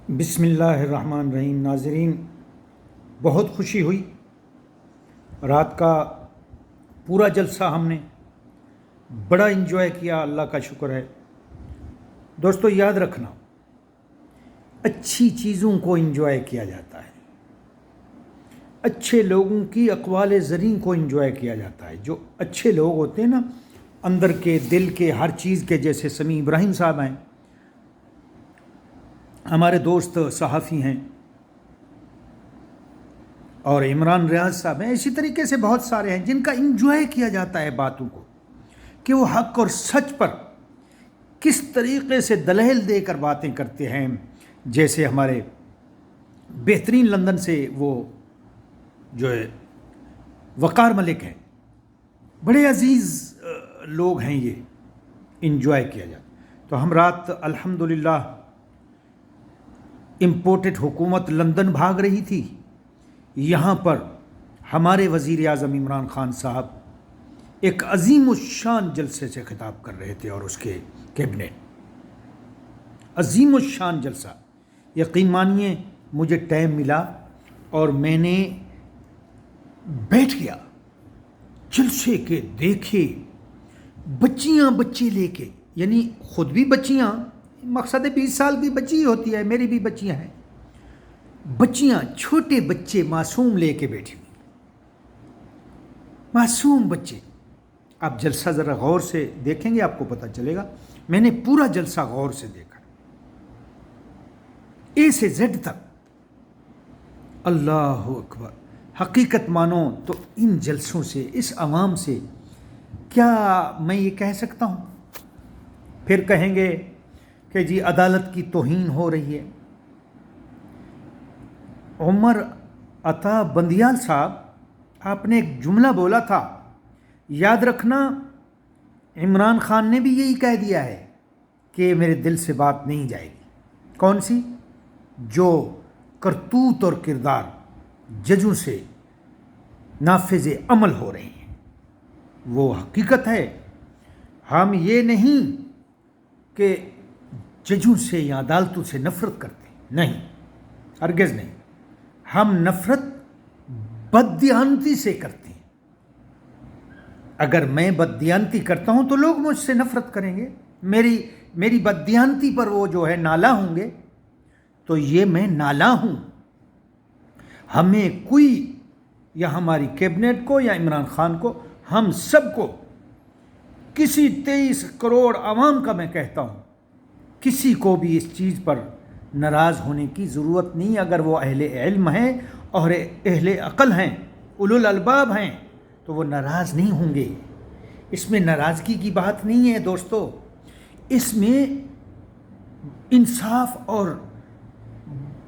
بسم اللہ الرحمن الرحیم۔ ناظرین، بہت خوشی ہوئی، رات کا پورا جلسہ ہم نے بڑا انجوائے کیا، اللہ کا شکر ہے۔ دوستو یاد رکھنا، اچھی چیزوں کو انجوائے کیا جاتا ہے، اچھے لوگوں کی اقوال زرین کو انجوائے کیا جاتا ہے۔ جو اچھے لوگ ہوتے ہیں نا، اندر کے دل کے ہر چیز کے، جیسے سمیع ابراہیم صاحب ہیں، ہمارے دوست صحافی ہیں، اور عمران ریاض صاحب ہیں، اسی طریقے سے بہت سارے ہیں جن کا انجوائے کیا جاتا ہے باتوں کو، کہ وہ حق اور سچ پر کس طریقے سے دلیل دے کر باتیں کرتے ہیں۔ جیسے ہمارے بہترین لندن سے وہ جو ہے وقار ملک ہیں، بڑے عزیز لوگ ہیں، یہ انجوائے کیا جاتا۔ تو ہم رات الحمدللہ امپورٹڈ حکومت لندن بھاگ رہی تھی، یہاں پر ہمارے وزیر اعظم عمران خان صاحب ایک عظیم الشان جلسے سے خطاب کر رہے تھے، اور اس کے کیبنٹ، عظیم الشان جلسہ۔ یقین مانیے مجھے ٹائم ملا اور میں نے بیٹھ گیا، جلسے کے دیکھے، بچیاں بچے لے کے، یعنی خود بھی بچیاں، مقصد 20 سال کی بچی ہوتی ہے، میری بھی بچیاں ہیں، بچیاں، چھوٹے بچے معصوم لے کے بیٹھے ہوئے، معصوم بچے۔ آپ جلسہ ذرا غور سے دیکھیں گے، آپ کو پتہ چلے گا۔ میں نے پورا جلسہ غور سے دیکھا، اے سے زیڈ تک۔ اللہ اکبر! حقیقت مانو تو ان جلسوں سے، اس عوام سے کیا میں یہ کہہ سکتا ہوں؟ پھر کہیں گے کہ جی عدالت کی توہین ہو رہی ہے۔ عمر عطا بندیال صاحب، آپ نے ایک جملہ بولا تھا، یاد رکھنا، عمران خان نے بھی یہی کہہ دیا ہے کہ میرے دل سے بات نہیں جائے گی۔ کون سی؟ جو کرتوت اور کردار ججوں سے نافذ عمل ہو رہے ہیں، وہ حقیقت ہے۔ ہم یہ نہیں کہ ججوں سے یا عدالتوں سے نفرت کرتے ہیں، نہیں، ہرگز نہیں۔ ہم نفرت بددیانتی سے کرتے ہیں۔ اگر میں بددیانتی کرتا ہوں تو لوگ مجھ سے نفرت کریں گے، میری بددیانتی پر وہ جو ہے نالا ہوں گے، تو یہ میں نالا ہوں۔ ہمیں کوئی، یا ہماری کیبنٹ کو یا عمران خان کو، ہم سب کو، کسی 23 کروڑ عوام کا میں کہتا ہوں، کسی کو بھی اس چیز پر ناراض ہونے کی ضرورت نہیں۔ اگر وہ اہل علم ہیں اور اہل عقل ہیں، اولو الالباب ہیں، تو وہ ناراض نہیں ہوں گے۔ اس میں ناراضگی کی بات نہیں ہے دوستو، اس میں انصاف اور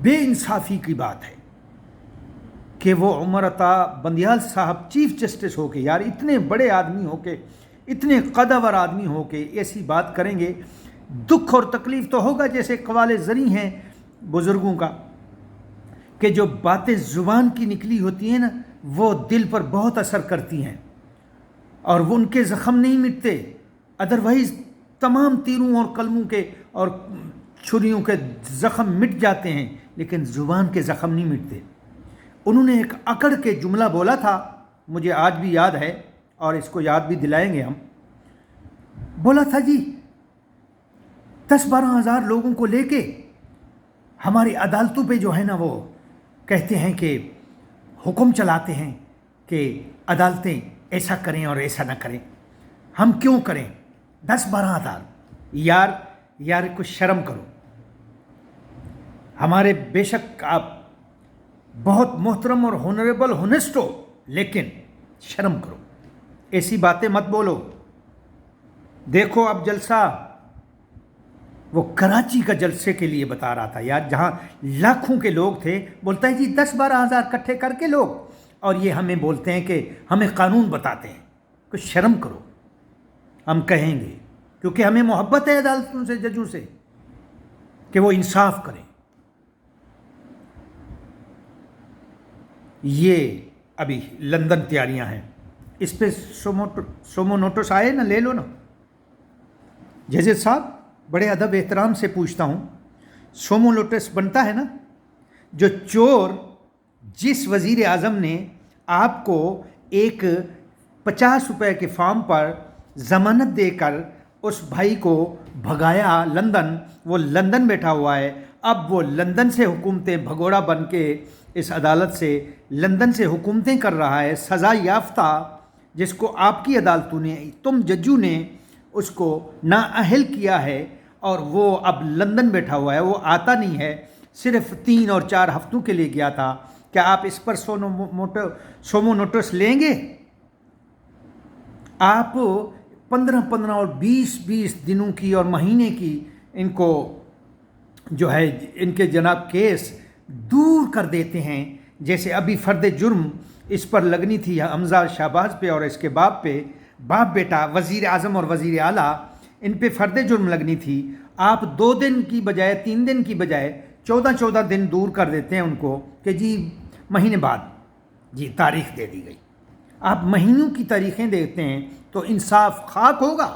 بے انصافی کی بات ہے کہ وہ عمر عطا بندیال صاحب چیف جسٹس ہو کے، یار اتنے بڑے آدمی ہو کے، اتنے قدور آدمی ہو کے ایسی بات کریں گے۔ دکھ اور تکلیف تو ہوگا، جیسے قوال زری ہیں بزرگوں کا، کہ جو باتیں زبان کی نکلی ہوتی ہیں نا، وہ دل پر بہت اثر کرتی ہیں، اور وہ ان کے زخم نہیں مٹتے۔ ادروائز تمام تیروں اور قلموں کے اور چھریوں کے زخم مٹ جاتے ہیں، لیکن زبان کے زخم نہیں مٹتے۔ انہوں نے ایک اکڑ کے جملہ بولا تھا، مجھے آج بھی یاد ہے، اور اس کو یاد بھی دلائیں گے ہم۔ بولا تھا جی 10-12 ہزار لوگوں کو لے کے ہماری عدالتوں پہ جو ہے نا، وہ کہتے ہیں کہ حکم چلاتے ہیں کہ عدالتیں ایسا کریں اور ایسا نہ کریں۔ ہم کیوں کریں 10-12 ہزار؟ یار کچھ شرم کرو۔ ہمارے بے شک آپ بہت محترم اور ہونریبل ہونسٹ ہو، لیکن شرم کرو، ایسی باتیں مت بولو۔ دیکھو اب جلسہ، وہ کراچی کا جلسے کے لیے بتا رہا تھا یار، جہاں لاکھوں کے لوگ تھے، بولتا ہے جی 10-12 ہزار اکٹھے کر کے لوگ، اور یہ ہمیں بولتے ہیں کہ ہمیں قانون بتاتے ہیں۔ کچھ شرم کرو۔ ہم کہیں گے، کیونکہ ہمیں محبت ہے عدالتوں سے، ججوں سے، کہ وہ انصاف کریں۔ یہ ابھی لندن تیاریاں ہیں، اس پہ سومو نوٹس آئے نا، لے لو نا۔ ججز صاحب، بڑے ادب احترام سے پوچھتا ہوں، सोमो लोटस बनता है ना, जो चोर जिस वज़ीर आज़म ने आपको एक 50 रुपए के फॉर्म पर ज़मानत देकर उस भाई को भगाया लंदन, वो लंदन बैठा हुआ है। अब वो लंदन से हुकूमतें भगोड़ा बन के इस अदालत से लंदन से हुकूमतें कर रहा है, सज़ा याफ्ता, जिसको आपकी अदालतों ने, तुम जजों ने उसको नाअहल किया है और वो अब लंदन बैठा हुआ है, वो आता नहीं है, सिर्फ 3 और 4 हफ्तों के लिए गया था। क्या आप इस पर सोमो नोटिस लेंगे? आप 15-15 और 20-20 दिनों की और महीने की इनको जो है इनके जनाब केस दूर कर देते हैं। जैसे अभी फर्द जुर्म इस पर लगनी थी हमजा शाहबाज पे और इसके बाप पे, बाप बेटा वज़ीर आज़म और वज़ीर आला, इन पे फर्द जुर्म लगनी थी। आप 2 दिन की बजाय 3 दिन की बजाय 14-14 दिन दूर कर देते हैं उनको कि जी महीने बाद जी तारीख दे दी गई। आप महीनों की तारीखें देते हैं तो इंसाफ खाक होगा।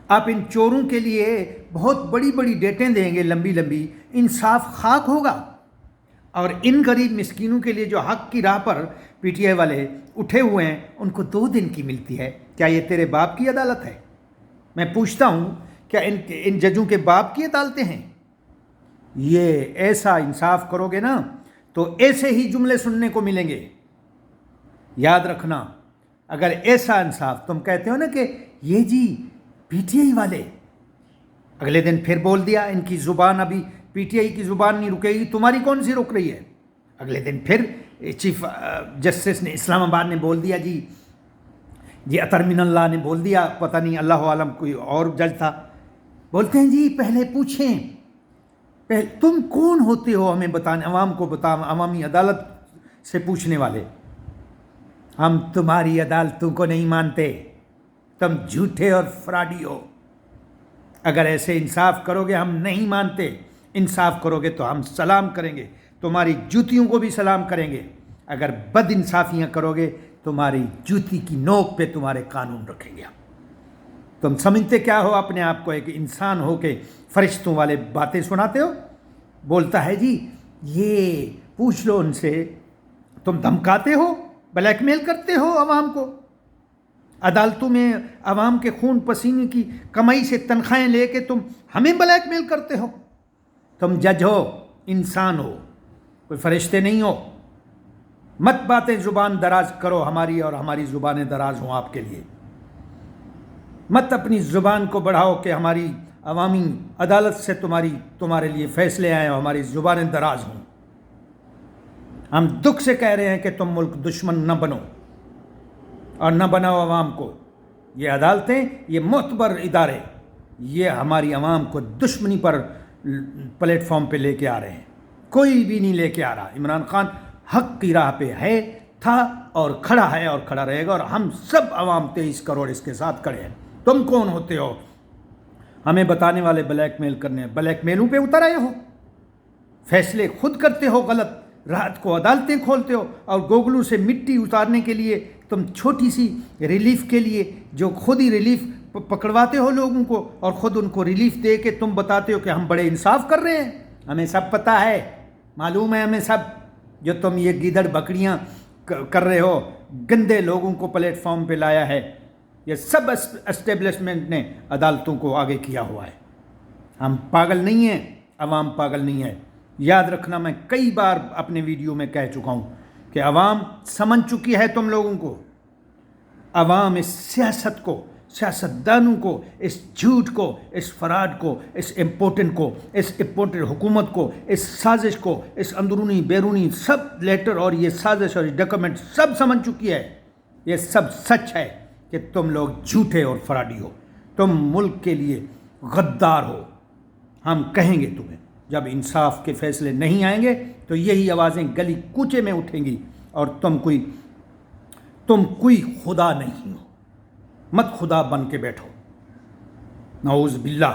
आप इन चोरों के लिए बहुत बड़ी बड़ी डेटें देंगे लंबी लंबी, इंसाफ खाक होगा। और इन गरीब मिस्कीनों के लिए जो हक की राह पर पीटीआई वाले उठे हुए हैं, उनको 2 दिन की मिलती है। क्या ये तेरे बाप की अदालत है? मैं पूछता हूँ, क्या इन जजों के बाप की अदालतें हैं? ये ऐसा इंसाफ करोगे ना तो ऐसे ही जुमले सुनने को मिलेंगे। याद रखना, अगर ऐसा इंसाफ तुम कहते हो ना कि ये जी पीटीआई वाले, अगले दिन फिर बोल दिया इनकी ज़ुबान, अभी पीटीआई की ज़ुबान नहीं रुकेगी, तुम्हारी कौन सी रुक रही है? अगले दिन फिर चीफ जस्टिस ने इस्लामाबाद ने बोल दिया जी अतर मिनल्लाह ने बोल दिया, पता नहीं अल्लाह आलम कोई और जज था। बोलते हैं जी पहले पूछें, पहले तुम कौन होते हो हमें बताने, अवाम को अवामी अदालत से पूछने वाले। हम तुम्हारी अदालतों को नहीं मानते, तुम झूठे और फ्रॉडी हो। अगर ऐसे इंसाफ करोगे हम नहीं मानते, इंसाफ करोगे तो हम सलाम करेंगे, तुम्हारी जूतियों को भी सलाम करेंगे। अगर बद इंसाफियाँ करोगे तुम्हारी जूती की नोक पे तुम्हारे कानून रखेंगे हम। तुम समझते क्या हो अपने आप को? एक इंसान हो के फरिश्तों वाले बातें सुनाते हो। बोलता है जी ये पूछ लो उनसे, तुम धमकाते हो, ब्लैकमेल करते हो आवाम को। अदालतों में आवाम के खून पसीने की कमाई से तनख्वाहें लेके तुम हमें ब्लैकमेल करते हो। तुम जज हो, इंसान हो, कोई फरिश्ते नहीं हो। मत बातें ज़ुबान दराज करो हमारी और हमारी ज़ुबानें दराज हों आपके लिए। मत अपनी ज़ुबान को बढ़ाओ कि हमारी अवामी अदालत से तुम्हारे लिए फ़ैसले आए और हमारी ज़ुबानें दराज हों। हम दुख से कह रहे हैं कि तुम मुल्क दुश्मन न बनो और न बनाओ आवाम को। ये अदालतें, ये मोतबर इदारे, ये हमारी आवाम को दुश्मनी पर प्लेटफॉर्म पे लेके आ रहे हैं। कोई भी नहीं लेके आ रहा। इमरान खान हक की राह पे है, था और खड़ा है और खड़ा रहेगा, और हम सब आवाम 23 करोड़ इसके साथ खड़े हैं। तुम कौन होते हो हमें बताने वाले? ब्लैकमेल करने, ब्लैकमेलों पे उतर आए हो। फैसले खुद करते हो गलत, रात को अदालतें खोलते हो, और गोगलू से मिट्टी उतारने के लिए तुम छोटी सी रिलीफ के लिए जो खुद ही रिलीफ पकड़वाते हो लोगों को और ख़ुद उनको रिलीफ दे के तुम बताते हो कि हम बड़े इंसाफ कर रहे हैं। हमें सब पता है, मालूम है हमें सब। जो तुम ये गीदड़ बकरियां कर रहे हो, गंदे लोगों को प्लेटफॉर्म पे लाया है, ये सब एस्टेब्लिशमेंट ने अदालतों को आगे किया हुआ है। हम पागल नहीं हैं, अवाम पागल नहीं है। याद रखना, मैं कई बार अपने वीडियो में कह चुका हूँ कि अवाम समझ चुकी है तुम लोगों को। अवाम इस सियासत को, सियासतदानों को, इस झूठ को, इस फराड को, इस इम्पोर्टेंट हुकूमत को, इस साजिश को, इस अंदरूनी बैरूनी सब लेटर और ये साजिश और डॉक्यूमेंट सब समझ चुकी है। ये सब सच है कि तुम लोग झूठे और फराडी हो, तुम मुल्क के लिए गद्दार हो। हम कहेंगे तुम्हें, जब इंसाफ के फैसले नहीं आएंगे तो यही आवाज़ें गली कूचे में उठेंगी और तुम कोई खुदा नहीं हो। मत खुदा बन के बैठो, नऊज़ बिल्लाह,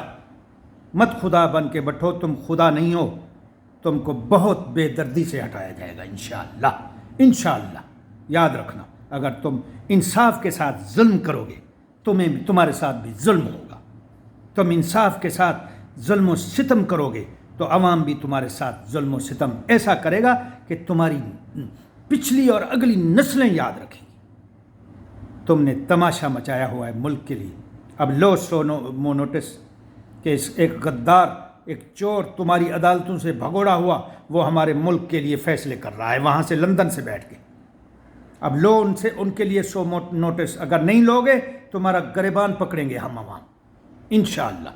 मत खुदा बन के बैठो। तुम खुदा नहीं हो, तुमको बहुत बेदर्दी से हटाया जाएगा इंशाअल्लाह। इंशाअल्लाह याद रखना, अगर तुम इंसाफ के साथ जुल्म करोगे तुम्हारे साथ भी जुल्म होगा। तुम इंसाफ के साथ ظلم و ستم کرو گے تو عوام بھی تمہارے ساتھ ظلم و ستم ایسا کرے گا کہ تمہاری پچھلی اور اگلی نسلیں یاد رکھیں گی۔ تم نے تماشا مچایا ہوا ہے ملک کے لیے، اب لو سو نوٹس کہ ایک غدار، ایک چور تمہاری عدالتوں سے بھگوڑا ہوا، وہ ہمارے ملک کے لیے فیصلے کر رہا ہے وہاں سے لندن سے بیٹھ کے۔ اب لو ان کے لیے 100 نوٹس، اگر نہیں لوگے تمہارا گریبان پکڑیں گے ہم عوام انشاءاللہ۔